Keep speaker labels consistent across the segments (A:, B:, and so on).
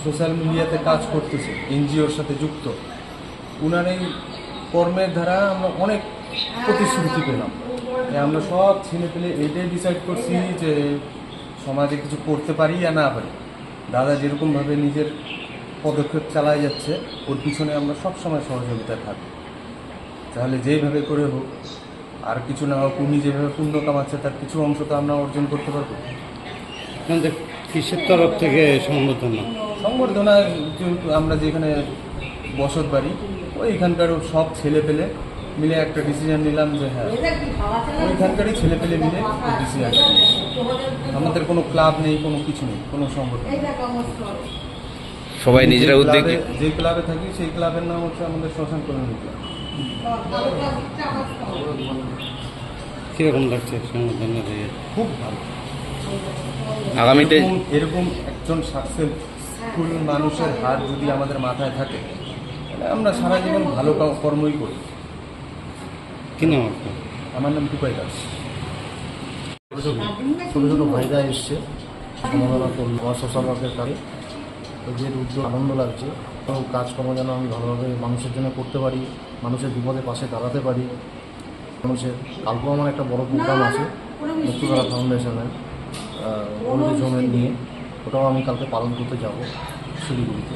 A: Social মিডিয়াতে কাজ করতেছে, এনজিওর সাথে যুক্ত, ওনার এই কর্মের দ্বারা আমরা অনেক প্রতিশ্রুতি পেলাম। আমরা সব ছেলে পেলে এটাই ডিসাইড করছি যে সমাজে কিছু করতে পারি আর না পারি, দাদা যেরকমভাবে নিজের পদক্ষেপ চালায় যাচ্ছে ওর পিছনে আমরা সব সময় সহযোগিতা থাকবো। তাহলে যেইভাবে করে হোক, আর কিছু না হোক, উনি যেভাবে পুণ্য কামাচ্ছে তার কিছু অংশ তো আমরা অর্জন করতে পারবো।
B: কিসের তরফ থেকে
A: সংবর্ধনা আমরা যেখানে বসত বাড়ি ওইখানকার সব ছেলে পেলে মিলে একটা ডিসিশন নিলাম যে হ্যাঁ ওইখানকারই ছেলে পেলে মিলে ডিসিশন। আমাদের কোনো ক্লাব নেই, কোনো কিছু নেই, কোনো সংগঠন,
B: সবাই নিজেরা উদ্যোগে।
A: যে ক্লাবে থাকি সেই ক্লাবের নাম হচ্ছে আমাদের শ্মশান কলোনি ক্লাব।
B: কীরকম লাগছে সংগঠন?
A: খুব ভালো।
B: আগামীতে
A: এরকম একজন সাকসেসফুল মানুষের হাত যদি আমাদের মাথায় থাকে তাহলে আমরা সারা জীবন ভালো কর্মই করি।
B: কি নাম আপনার?
A: আমার নাম টুকাই দাস।
C: ছোটো ছোটো ভাইরা এসছে সমবেদনা করল আমার সোশ্যাল ওয়ার্কের কাজে, যে উদ্যোগ আনন্দ লাগছে। তো কাজকর্ম যেন আমি ভালোভাবে মানুষের জন্য করতে পারি, মানুষের বিপদে পাশে দাঁড়াতে পারি। মানুষের কালকেও আমার একটা বড় প্রোগ্রাম আছে মুক্তধারা ফাউন্ডেশনের ওল্ড হোমের নিয়ে, ওটাও আমি কালকে পালন করতে যাব শিলিগুড়িতে।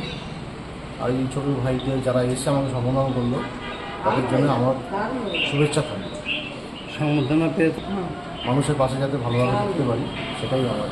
C: আর এই ছোটো ভাইদের যারা এসে আমাকে সম্বোধন করলো তাদের জন্য আমার শুভেচ্ছা থাকবে।
B: সংবর্ধনা পেয়ে
C: মানুষের পাশে যাতে ভালোভাবে থাকতে পারি সেটাই আমার।